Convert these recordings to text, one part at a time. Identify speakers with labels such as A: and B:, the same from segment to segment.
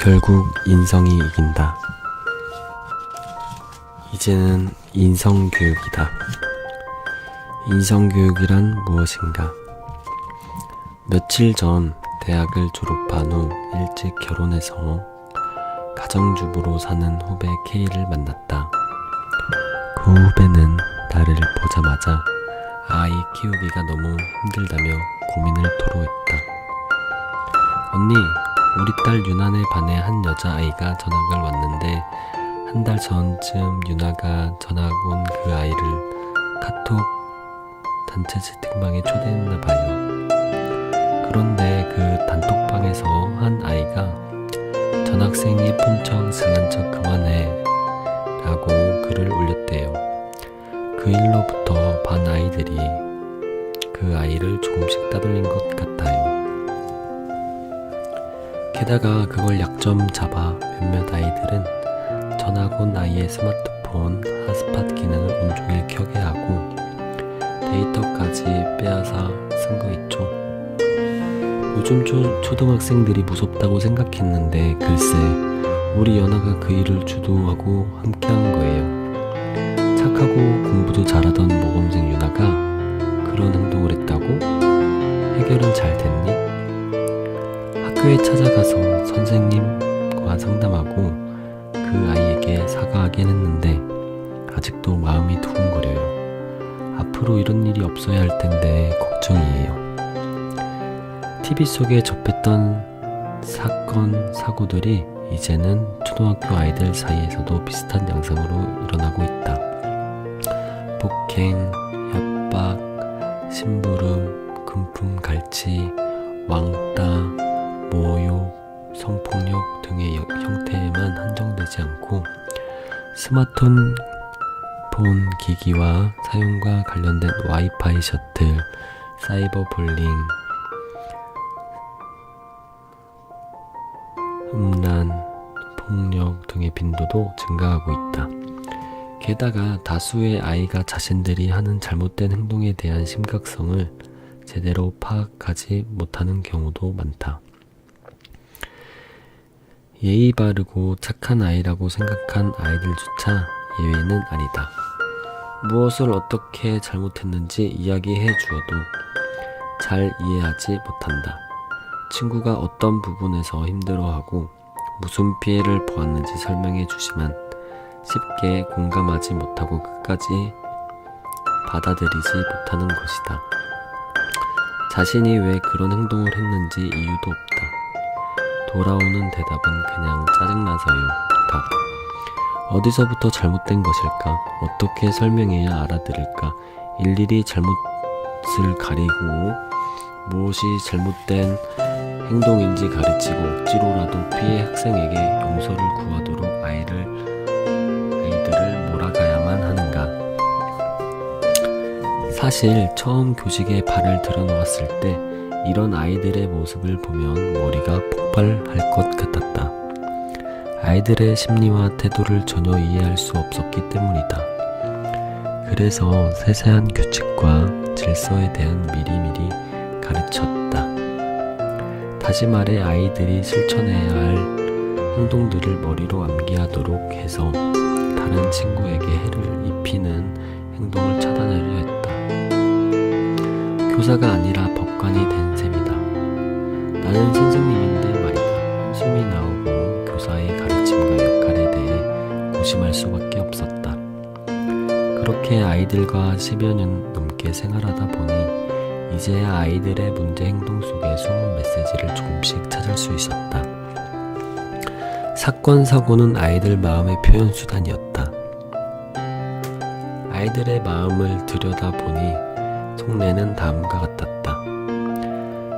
A: 결국 인성이 이긴다. 이제는 인성교육이다. 인성교육이란 무엇인가? 며칠 전 대학을 졸업한 후 일찍 결혼해서 가정주부로 사는 후배 K를 만났다. 그 후배는 나를 보자마자 아이 키우기가 너무 힘들다며 고민을 토로했다. 언니, 우리 딸 유나네 반에 한 여자아이가 전학을 왔는데 한 달 전쯤 유나가 전학 온 그 아이를 카톡 단체 채팅방에 초대했나 봐요. 그런데 그 단톡방에서 한 아이가 전학생 예쁜 척 잘난 척 그만해 라고 글을 올렸대요. 그 일로부터 반 아이들이 그 아이를 조금씩 따돌린 것 같아요. 게다가 그걸 약점 잡아 몇몇 아이들은 전학 온 아이의 스마트폰 핫스팟 기능을 온종일 켜게 하고 데이터까지 빼앗아 쓴 거 있죠. 요즘 초등학생들이 무섭다고 생각했는데 글쎄 우리 연아가 그 일을 주도하고 함께한 거예요. 착하고 공부도 잘하던 모범생 유나가 그런 행동을 했다고? 해결은 잘 됐니? 학교에 찾아가서 선생님과 상담하고 그 아이에게 사과하긴 했는데 아직도 마음이 두근거려요. 앞으로 이런 일이 없어야 할 텐데 걱정이에요. TV 속에 접했던 사건, 사고들이 이제는 초등학교 아이들 사이에서도 비슷한 양상으로 일어나고 있다. 폭행, 협박, 심부름, 금품 갈취, 왕따, 모욕, 성폭력 등의 형태에만 한정되지 않고 스마트폰 기기와 사용과 관련된 와이파이 셔틀, 사이버 불링, 음란, 폭력 등의 빈도도 증가하고 있다. 게다가 다수의 아이가 자신들이 하는 잘못된 행동에 대한 심각성을 제대로 파악하지 못하는 경우도 많다. 예의 바르고 착한 아이라고 생각한 아이들조차 예외는 아니다. 무엇을 어떻게 잘못했는지 이야기해 주어도 잘 이해하지 못한다. 친구가 어떤 부분에서 힘들어하고 무슨 피해를 보았는지 설명해 주지만 쉽게 공감하지 못하고 끝까지 받아들이지 못하는 것이다. 자신이 왜 그런 행동을 했는지 이유도 없다. 돌아오는 대답은 그냥 짜증나서요. 답. 어디서부터 잘못된 것일까? 어떻게 설명해야 알아들을까? 일일이 잘못을 가리고 무엇이 잘못된 행동인지 가르치고 억지로라도 피해 학생에게 용서를 구하도록 아이들을 몰아가야만 하는가? 사실 처음 교직에 발을 들여놓았을 때 이런 아이들의 모습을 보면 머리가 폭발할 것 같았다. 아이들의 심리와 태도를 전혀 이해할 수 없었기 때문이다. 그래서 세세한 규칙과 질서에 대한 미리미리 가르쳤다. 다시 말해 아이들이 실천해야 할 행동들을 머리로 암기하도록 해서 다른 친구에게 해를 입히는 행동을 차단하려 했다. 교사가 아니라 법관이 된 셈이다. 나는 선생님인데 말이다. 한숨이 나오고 교사의 가르침과 역할에 대해 고심할 수밖에 없었다. 그렇게 아이들과 10여 년 넘게 생활하다 보니 이제야 아이들의 문제 행동 속에 숨은 메시지를 조금씩 찾을 수 있었다. 사건, 사고는 아이들 마음의 표현 수단이었다. 아이들의 마음을 들여다보니 속내는 다음과 같았다.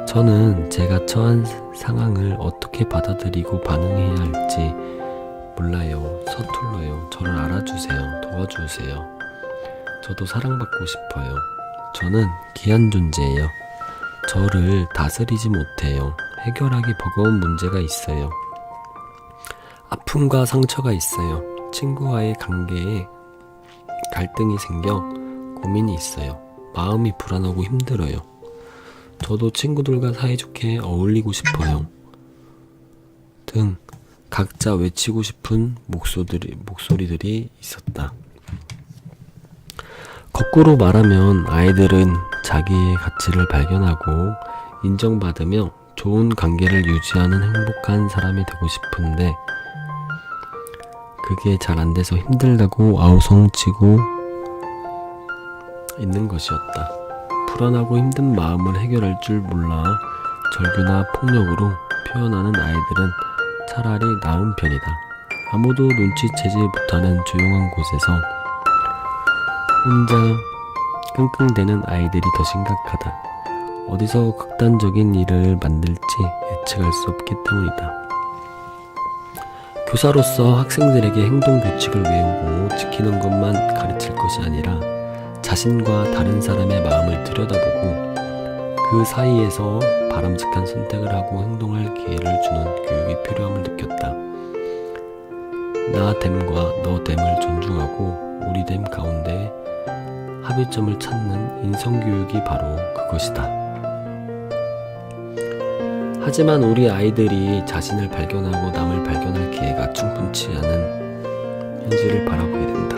A: 저는 제가 처한 상황을 어떻게 받아들이고 반응해야 할지 몰라요. 서툴러요. 저를 알아주세요. 도와주세요. 저도 사랑받고 싶어요. 저는 귀한 존재예요. 저를 다스리지 못해요. 해결하기 버거운 문제가 있어요. 아픔과 상처가 있어요. 친구와의 관계에 갈등이 생겨 고민이 있어요. 마음이 불안하고 힘들어요. 저도 친구들과 사이좋게 어울리고 싶어요. 등 각자 외치고 싶은 목소리들이 있었다. 거꾸로 말하면 아이들은 자기의 가치를 발견하고 인정받으며 좋은 관계를 유지하는 행복한 사람이 되고 싶은데 그게 잘 안 돼서 힘들다고 아우성치고 있는 것이었다. 불안하고 힘든 마음을 해결할 줄 몰라 절규나 폭력으로 표현하는 아이들은 차라리 나은 편이다. 아무도 눈치채지 못하는 조용한 곳에서 혼자 끙끙대는 아이들이 더 심각하다. 어디서 극단적인 일을 만들지 예측할 수 없기 때문이다. 교사로서 학생들에게 행동 규칙을 외우고 지키는 것만 가르칠 것이 아니라 자신과 다른 사람의 마음을 들여다보고 그 사이에서 바람직한 선택을 하고 행동할 기회를 주는 교육이 필요함을 느꼈다. 나 됨과 너 됨을 존중하고 우리 됨 가운데 합의점을 찾는 인성교육이 바로 그것이다. 하지만 우리 아이들이 자신을 발견하고 남을 발견할 기회가 충분치 않은 현실을 바라보게 된다.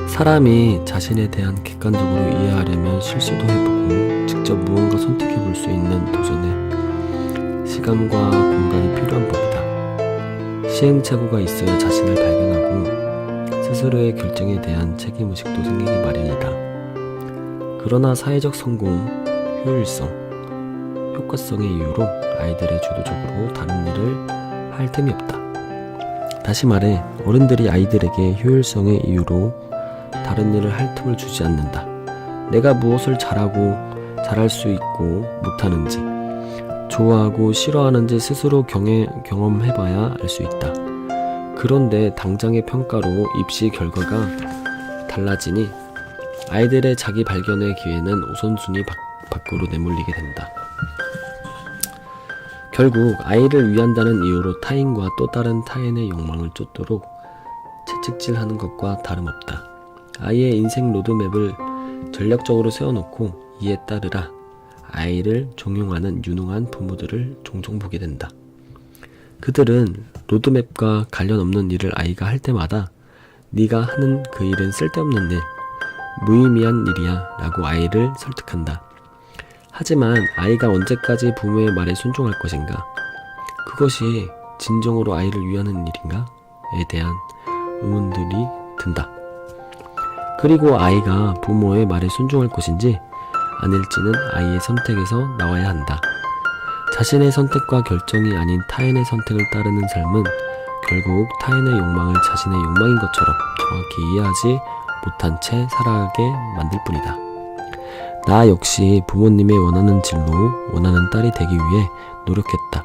A: 사람이 자신에 대한 객관적으로 이해하려면 실수도 해보고 직접 무언가 선택해볼 수 있는 도전에 시간과 공간이 필요한 법이다. 시행착오가 있어야 자신을 발견하고 스스로의 결정에 대한 책임의식도 생기기 마련이다. 그러나 사회적 성공, 효율성, 효과성의 이유로 아이들의 주도적으로 다른 일을 할 틈이 없다. 다시 말해 어른들이 아이들에게 효율성의 이유로 다른 일을 할 틈을 주지 않는다. 내가 무엇을 잘할 수 있고 못하는지, 좋아하고 싫어하는지 스스로 경험해봐야 알 수 있다. 그런데 당장의 평가로 입시 결과가 달라지니 아이들의 자기 발견의 기회는 우선순위 밖으로 내몰리게 된다. 결국 아이를 위한다는 이유로 타인과 또 다른 타인의 욕망을 쫓도록 채찍질하는 것과 다름없다. 아이의 인생 로드맵을 전략적으로 세워놓고 이에 따르라 아이를 종용하는 유능한 부모들을 종종 보게 된다. 그들은 로드맵과 관련 없는 일을 아이가 할 때마다 네가 하는 그 일은 쓸데없는 일, 무의미한 일이야 라고 아이를 설득한다. 하지만 아이가 언제까지 부모의 말에 순종할 것인가? 그것이 진정으로 아이를 위하는 일인가?에 대한 의문들이 든다. 그리고 아이가 부모의 말에 순종할 것인지 아닐지는 아이의 선택에서 나와야 한다. 자신의 선택과 결정이 아닌 타인의 선택을 따르는 삶은 결국 타인의 욕망을 자신의 욕망인 것처럼 정확히 이해하지 못한 채 살아가게 만들 뿐이다. 나 역시 부모님의 원하는 진로, 원하는 딸이 되기 위해 노력했다.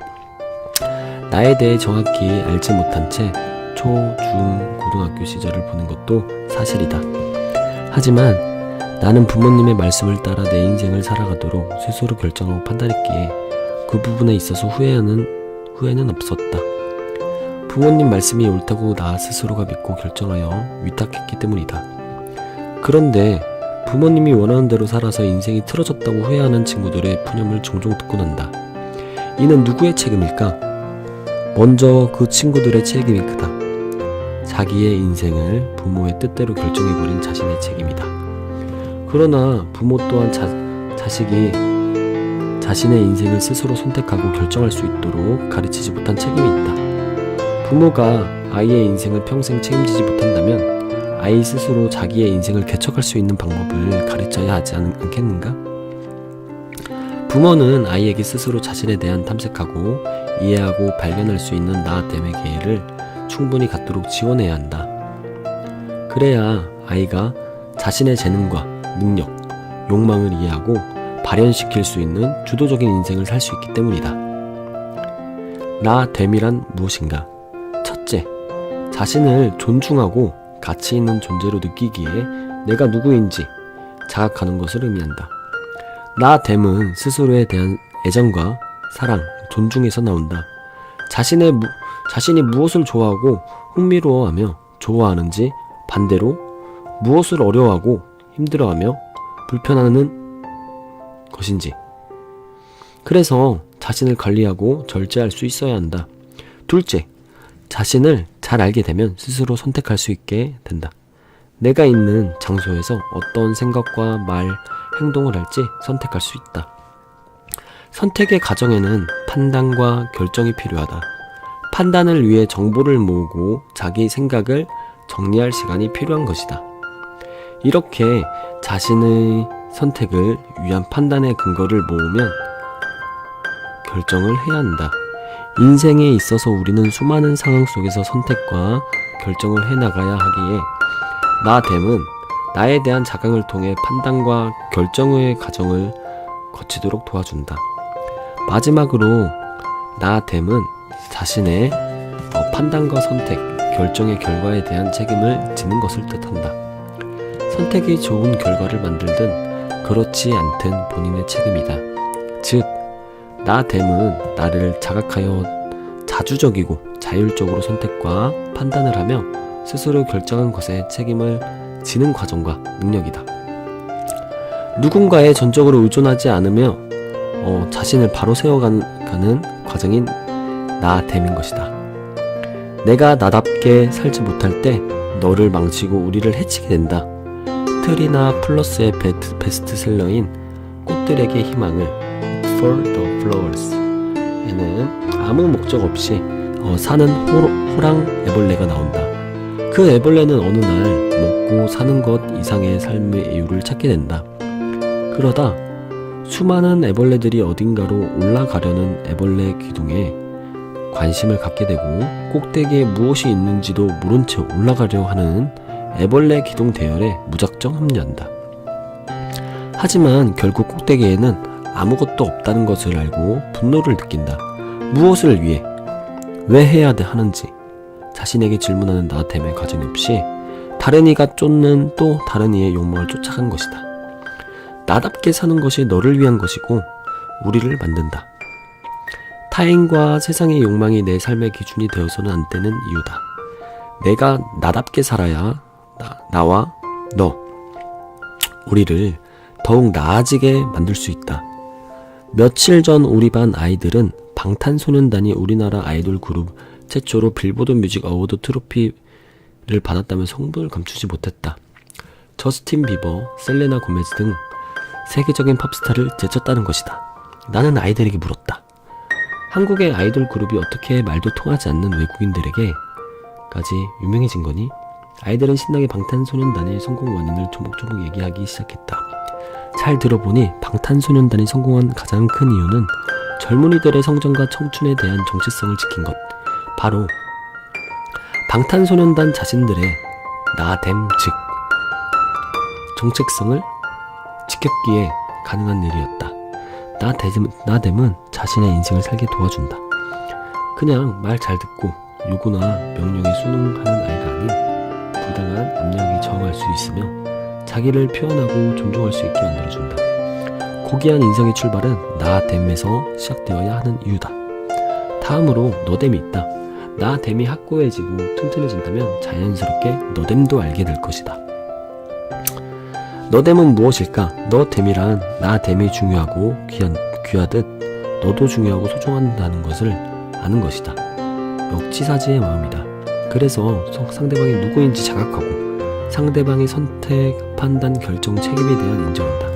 A: 나에 대해 정확히 알지 못한 채 초, 중, 고등학교 시절을 보낸 것도 사실이다. 하지만 나는 부모님의 말씀을 따라 내 인생을 살아가도록 스스로 결정하고 판단했기에 그 부분에 있어서 후회는 없었다. 부모님 말씀이 옳다고 나 스스로가 믿고 결정하여 위탁했기 때문이다. 그런데 부모님이 원하는 대로 살아서 인생이 틀어졌다고 후회하는 친구들의 푸념을 종종 듣고 난다. 이는 누구의 책임일까? 먼저 그 친구들의 책임이 크다. 자기의 인생을 부모의 뜻대로 결정해버린 자신의 책임이다. 그러나 부모 또한 자식이 자신의 인생을 스스로 선택하고 결정할 수 있도록 가르치지 못한 책임이 있다. 부모가 아이의 인생을 평생 책임지지 못한다면 아이 스스로 자기의 인생을 개척할 수 있는 방법을 가르쳐야 하지 않겠는가? 부모는 아이에게 스스로 자신에 대한 탐색하고 이해하고 발견할 수 있는 나됨의 기회를 충분히 갖도록 지원해야 한다. 그래야 아이가 자신의 재능과 능력, 욕망을 이해하고 발현시킬 수 있는 주도적인 인생을 살 수 있기 때문이다. 나됨이란 무엇인가? 첫째, 자신을 존중하고 가치 있는 존재로 느끼기에 내가 누구인지 자각하는 것을 의미한다. 나됨은 스스로에 대한 애정과 사랑, 존중에서 나온다. 자신이 무엇을 좋아하고 흥미로워하며 좋아하는지, 반대로 무엇을 어려워하고 힘들어하며 불편해하는 것인지. 그래서 자신을 관리하고 절제할 수 있어야 한다. 둘째, 자신을 잘 알게 되면 스스로 선택할 수 있게 된다. 내가 있는 장소에서 어떤 생각과 말, 행동을 할지 선택할 수 있다. 선택의 과정에는 판단과 결정이 필요하다. 판단을 위해 정보를 모으고 자기 생각을 정리할 시간이 필요한 것이다. 이렇게 자신의 선택을 위한 판단의 근거를 모으면 결정을 해야 한다. 인생에 있어서 우리는 수많은 상황 속에서 선택과 결정을 해나가야 하기에 나됨은 나에 대한 자각을 통해 판단과 결정의 과정을 거치도록 도와준다. 마지막으로 나됨은 자신의 판단과 선택, 결정의 결과에 대한 책임을 지는 것을 뜻한다. 선택이 좋은 결과를 만들든 그렇지 않든 본인의 책임이다. 즉, 나됨은 나를 자각하여 자주적이고 자율적으로 선택과 판단을 하며 스스로 결정한 것에 책임을 지는 과정과 능력이다. 누군가에 전적으로 의존하지 않으며 자신을 바로 세워가는 과정인 나됨인 것이다. 내가 나답게 살지 못할 때 너를 망치고 우리를 해치게 된다. 트리나 플러스의 베스트셀러인 꽃들에게 희망을 For the Flowers 에는 아무 목적 없이 사는 호랑 애벌레가 나온다. 그 애벌레는 어느 날 먹고 사는 것 이상의 삶의 이유를 찾게 된다. 그러다 수많은 애벌레들이 어딘가로 올라가려는 애벌레 기둥에 관심을 갖게 되고 꼭대기에 무엇이 있는지도 모른 채 올라가려 하는 애벌레 기둥 대열에 무작정 합류한다. 하지만 결국 꼭대기에는 아무것도 없다는 것을 알고 분노를 느낀다. 무엇을 위해, 왜 해야 하는지 자신에게 질문하는 나됨의 과정이 없이 다른 이가 쫓는 또 다른 이의 욕망을 쫓아간 것이다. 나답게 사는 것이 너를 위한 것이고 우리를 만든다. 타인과 세상의 욕망이 내 삶의 기준이 되어서는 안 되는 이유다. 내가 나답게 살아야 나와 너, 우리를 더욱 나아지게 만들 수 있다. 며칠 전 우리 반 아이들은 방탄소년단이 우리나라 아이돌 그룹 최초로 빌보드 뮤직 어워드 트로피를 받았다며 성분을 감추지 못했다. 저스틴 비버, 셀레나 고메즈 등 세계적인 팝스타를 제쳤다는 것이다. 나는 아이들에게 물었다. 한국의 아이돌 그룹이 어떻게 말도 통하지 않는 외국인들에게까지 유명해진 거니? 아이들은 신나게 방탄소년단의 성공 원인을 조목조목 얘기하기 시작했다. 잘 들어보니 방탄소년단이 성공한 가장 큰 이유는 젊은이들의 성장과 청춘에 대한 정체성을 지킨 것, 바로 방탄소년단 자신들의 나됨, 즉 정체성을 지켰기에 가능한 일이었다. 나됨은 자신의 인생을 살게 도와준다. 그냥 말 잘 듣고 요구나 명령에 순응하는 아이가 아닌 부당한 압력에 저항할 수 있으며 자기를 표현하고 존중할 수 있게 만들어준다. 고귀한 인생의 출발은 나됨에서 시작되어야 하는 이유다. 다음으로 너됨이 있다. 나됨이 확고해지고 튼튼해진다면 자연스럽게 너됨도 알게 될 것이다. 너됨은 무엇일까? 너됨이란 나됨이 중요하고 귀하듯 너도 중요하고 소중하다는 것을 아는 것이다. 역지사지의 마음이다. 그래서 상대방이 누구인지 자각하고 상대방의 선택, 판단, 결정, 책임에 대한 인정한다.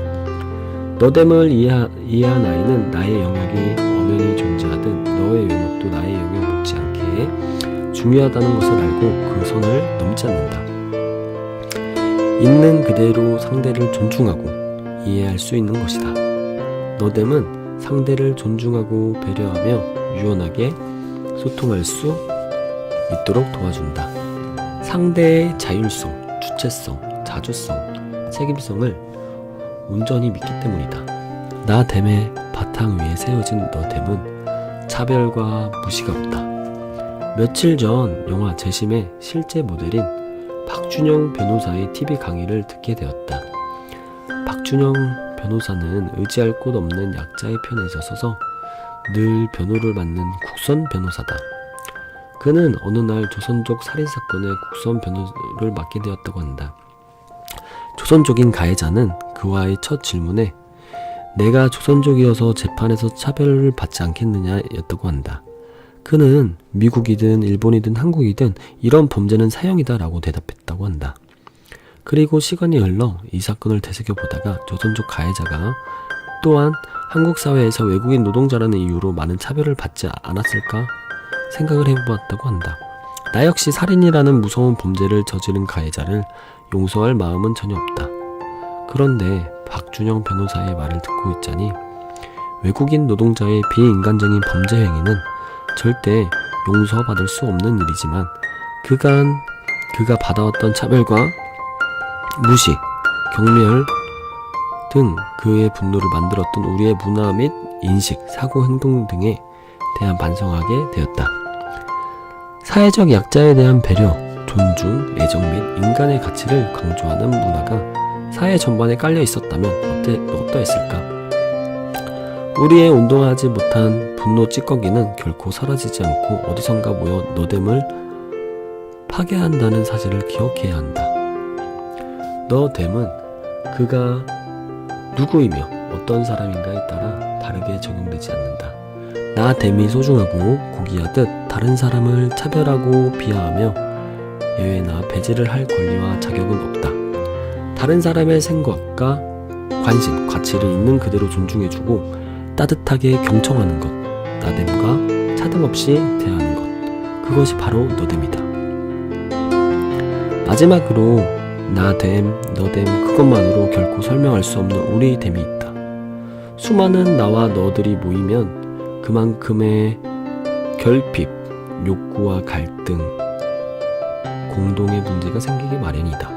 A: 너됨을 이해한 아이는 나의 영역이 엄연히 존재하든 너의 영역도 나의 영역 못지않게 중요하다는 것을 알고 그 선을 넘지 않는다. 있는 그대로 상대를 존중하고 이해할 수 있는 것이다. 너됨은 상대를 존중하고 배려하며 유연하게 소통할 수 있도록 도와준다. 상대의 자율성, 주체성, 자주성, 책임성을 온전히 믿기 때문이다. 나됨의 바탕 위에 세워진 너됨은 차별과 무시가 없다. 며칠 전 영화 재심의 실제 모델인 박준영 변호사의 TV 강의를 듣게 되었다. 박준영 변호사는 의지할 곳 없는 약자의 편에 서서 늘 변호를 맡는 국선 변호사다. 그는 어느 날 조선족 살인사건의 국선 변호를 맡게 되었다고 한다. 조선족인 가해자는 그와의 첫 질문에 내가 조선족이어서 재판에서 차별을 받지 않겠느냐였다고 한다. 그는 미국이든 일본이든 한국이든 이런 범죄는 사형이다 라고 대답했다고 한다. 그리고 시간이 흘러 이 사건을 되새겨보다가 조선족 가해자가 또한 한국 사회에서 외국인 노동자라는 이유로 많은 차별을 받지 않았을까 생각을 해보았다고 한다. 나 역시 살인이라는 무서운 범죄를 저지른 가해자를 용서할 마음은 전혀 없다. 그런데 박준영 변호사의 말을 듣고 있자니 외국인 노동자의 비인간적인 범죄 행위는 절대 용서받을 수 없는 일이지만 그가 받아왔던 차별과 무시, 경멸 등 그의 분노를 만들었던 우리의 문화 및 인식, 사고, 행동 등에 대한 반성하게 되었다. 사회적 약자에 대한 배려, 존중, 애정 및 인간의 가치를 강조하는 문화가 사회 전반에 깔려 있었다면 어떠했을까? 우리의 운동하지 못한 분노 찌꺼기는 결코 사라지지 않고 어디선가 모여 너됨을 파괴한다는 사실을 기억해야 한다. 너됨은 그가 누구이며 어떤 사람인가에 따라 다르게 적용되지 않는다. 나됨이 소중하고 고귀하듯 다른 사람을 차별하고 비하하며 예외나 배제를 할 권리와 자격은 없다. 다른 사람의 생각과 관심, 가치를 있는 그대로 존중해주고 따뜻하게 경청하는 것, 나됨과 차등없이 대하는 것, 그것이 바로 너됨이다. 마지막으로 나됨, 너됨 그것만으로 결코 설명할 수 없는 우리됨이 있다. 수많은 나와 너들이 모이면 그만큼의 결핍, 욕구와 갈등, 공동의 문제가 생기기 마련이다.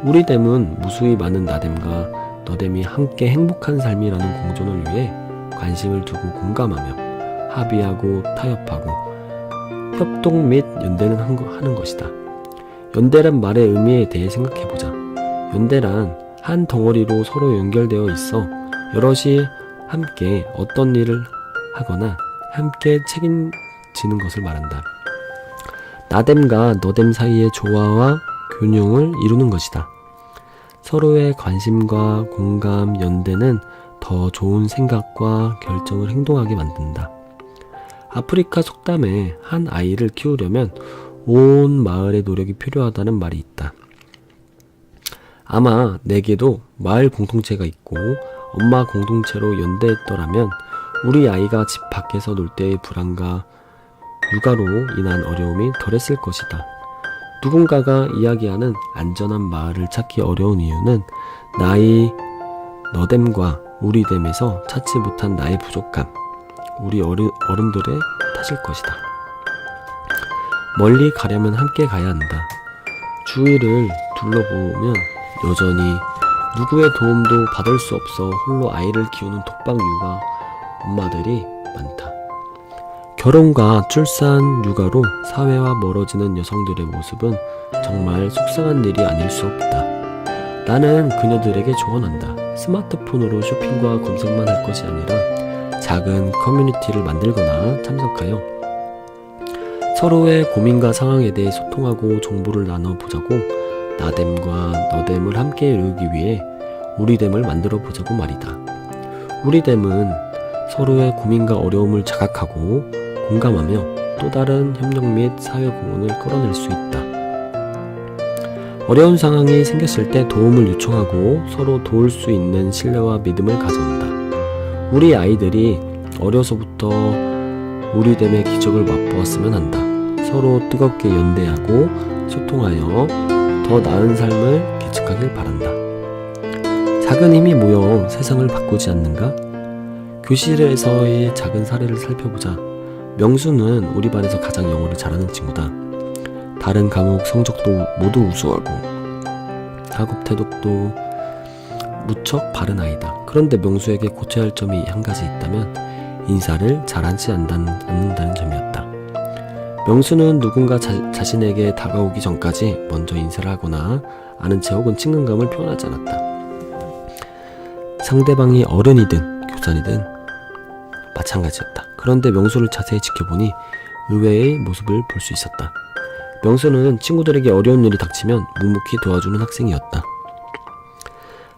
A: 우리됨은 무수히 많은 나됨과 너됨이 함께 행복한 삶이라는 공존을 위해 관심을 두고 공감하며 합의하고 타협하고 협동 및 연대는 하는 것이다. 연대란 말의 의미에 대해 생각해보자. 연대란 한 덩어리로 서로 연결되어 있어 여럿이 함께 어떤 일을 하거나 함께 책임지는 것을 말한다. 나됨과 너됨 사이의 조화와 균형을 이루는 것이다. 서로의 관심과 공감, 연대는 더 좋은 생각과 결정을 행동하게 만든다. 아프리카 속담에 한 아이를 키우려면 온 마을의 노력이 필요하다는 말이 있다. 아마 내게도 마을 공동체가 있고 엄마 공동체로 연대했더라면 우리 아이가 집 밖에서 놀 때의 불안과 육아로 인한 어려움이 덜했을 것이다. 누군가가 이야기하는 안전한 마을을 찾기 어려운 이유는 나의 너됨과 우리됨에서 찾지 못한 나의 부족함, 우리 어른들의 탓일 것이다. 멀리 가려면 함께 가야 한다. 주위를 둘러보면 여전히 누구의 도움도 받을 수 없어 홀로 아이를 키우는 독박 육아 엄마들이 많다. 결혼과 출산, 육아로 사회와 멀어지는 여성들의 모습은 정말 속상한 일이 아닐 수 없다. 나는 그녀들에게 조언한다. 스마트폰으로 쇼핑과 검색만 할 것이 아니라 작은 커뮤니티를 만들거나 참석하여 서로의 고민과 상황에 대해 소통하고 정보를 나눠보자고 나됨과 너됨을 함께 이루기 위해 우리됨을 만들어 보자고 말이다. 우리됨은 서로의 고민과 어려움을 자각하고 공감하며 또 다른 협력 및 사회 공헌을 끌어낼 수 있다. 어려운 상황이 생겼을 때 도움을 요청하고 서로 도울 수 있는 신뢰와 믿음을 가져온다. 우리 아이들이 어려서부터 우리됨의 기적을 맛보았으면 한다. 서로 뜨겁게 연대하고 소통하여 더 나은 삶을 개척하길 바란다. 작은 힘이 모여 세상을 바꾸지 않는가? 교실에서의 작은 사례를 살펴보자. 명수는 우리 반에서 가장 영어를 잘하는 친구다. 다른 과목 성적도 모두 우수하고 학업 태도도 무척 바른 아이다. 그런데 명수에게 고쳐야 할 점이 한 가지 있다면 인사를 잘하지 않는다는 점이었다. 명수는 누군가 자신에게 다가오기 전까지 먼저 인사를 하거나 아는 체 혹은 친근감을 표현하지 않았다. 상대방이 어른이든 교사이든 마찬가지였다. 그런데 명수를 자세히 지켜보니 의외의 모습을 볼 수 있었다. 명수는 친구들에게 어려운 일이 닥치면 묵묵히 도와주는 학생이었다.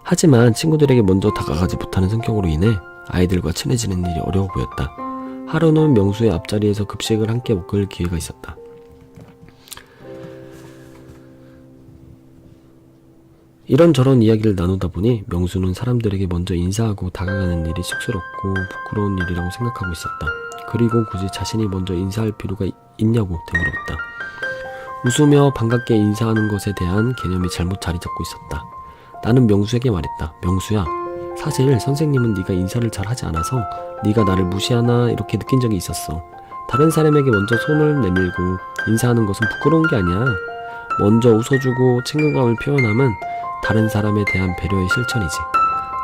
A: 하지만 친구들에게 먼저 다가가지 못하는 성격으로 인해 아이들과 친해지는 일이 어려워 보였다. 하루는 명수의 앞자리에서 급식을 함께 먹을 기회가 있었다. 이런저런 이야기를 나누다 보니 명수는 사람들에게 먼저 인사하고 다가가는 일이 쑥스럽고 부끄러운 일이라고 생각하고 있었다. 그리고 굳이 자신이 먼저 인사할 필요가 있냐고 되물었다. 웃으며 반갑게 인사하는 것에 대한 개념이 잘못 자리 잡고 있었다. 나는 명수에게 말했다. 명수야, 사실 선생님은 네가 인사를 잘 하지 않아서 네가 나를 무시하나 이렇게 느낀 적이 있었어. 다른 사람에게 먼저 손을 내밀고 인사하는 것은 부끄러운 게 아니야. 먼저 웃어주고 친근감을 표현함은 다른 사람에 대한 배려의 실천이지.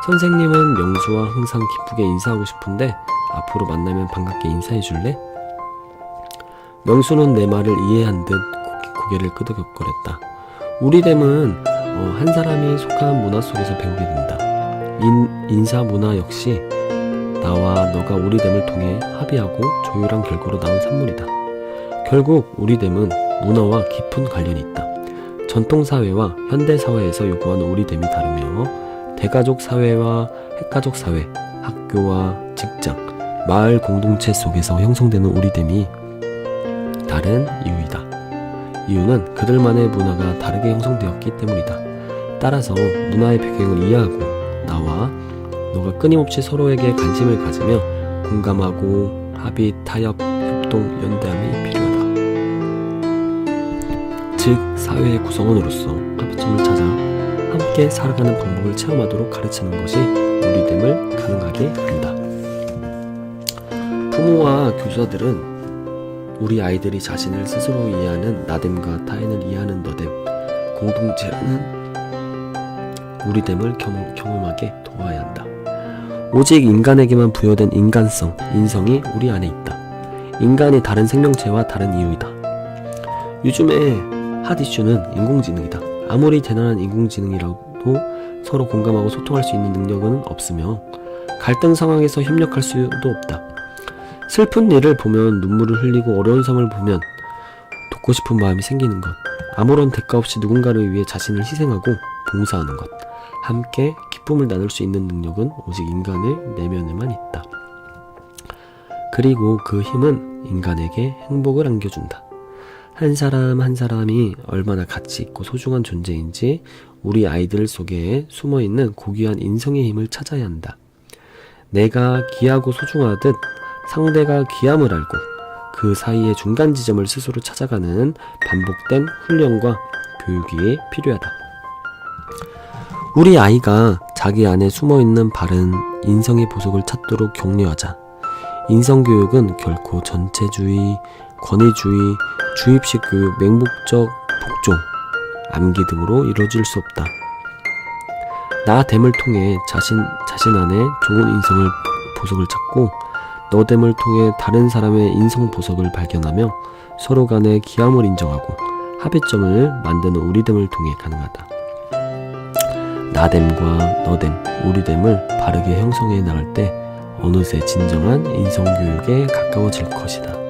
A: 선생님은 명수와 항상 기쁘게 인사하고 싶은데 앞으로 만나면 반갑게 인사해 줄래? 명수는 내 말을 이해한 듯 고개를 끄덕거렸다. 우리됨은 한 사람이 속한 문화 속에서 배우게 된다. 인사 문화 역시 나와 너가 우리됨을 통해 합의하고 조율한 결과로 나온 산물이다. 결국 우리됨은 문화와 깊은 관련이 있다. 전통사회와 현대사회에서 요구하는 우리됨이 다르며 대가족 사회와 핵가족 사회, 학교와 직장, 마을 공동체 속에서 형성되는 우리됨이 다른 이유이다. 이유는 그들만의 문화가 다르게 형성되었기 때문이다. 따라서 문화의 배경을 이해하고 나와 너가 끊임없이 서로에게 관심을 가지며 공감하고 합의, 타협, 협동, 연대함이 필요하다. 즉 사회의 구성원으로서 합의점을 찾아 함께 살아가는 방법을 체험하도록 가르치는 것이 우리됨을 가능하게 한다. 부모와 교사들은 우리 아이들이 자신을 스스로 이해하는 나됨과 타인을 이해하는 너됨, 공동체라는 우리됨을 경험하게 도와야 한다. 오직 인간에게만 부여된 인간성, 인성이 우리 안에 있다. 인간이 다른 생명체와 다른 이유이다. 요즘에 핫 이슈는 인공지능이다. 아무리 대단한 인공지능이라도 서로 공감하고 소통할 수 있는 능력은 없으며 갈등 상황에서 협력할 수도 없다. 슬픈 일을 보면 눈물을 흘리고 어려운 상황을 보면 돕고 싶은 마음이 생기는 것, 아무런 대가 없이 누군가를 위해 자신을 희생하고 봉사하는 것, 함께 기쁨을 나눌 수 있는 능력은 오직 인간의 내면에만 있다. 그리고 그 힘은 인간에게 행복을 안겨준다. 한 사람 한 사람이 얼마나 가치 있고 소중한 존재인지 우리 아이들 속에 숨어있는 고귀한 인성의 힘을 찾아야 한다. 내가 귀하고 소중하듯 상대가 귀함을 알고 그 사이의 중간 지점을 스스로 찾아가는 반복된 훈련과 교육이 필요하다. 우리 아이가 자기 안에 숨어있는 바른 인성의 보석을 찾도록 격려하자. 인성교육은 결코 전체주의, 권위주의, 주입식 교육, 맹목적 복종, 암기 등으로 이루어질 수 없다. 나됨을 통해 자신 안에 좋은 인성을 보석을 찾고 너됨을 통해 다른 사람의 인성 보석을 발견하며 서로 간의 기함을 인정하고 합의점을 만드는 우리됨을 통해 가능하다. 나됨과 너됨, 우리됨을 바르게 형성해 나갈 때 어느새 진정한 인성교육에 가까워질 것이다.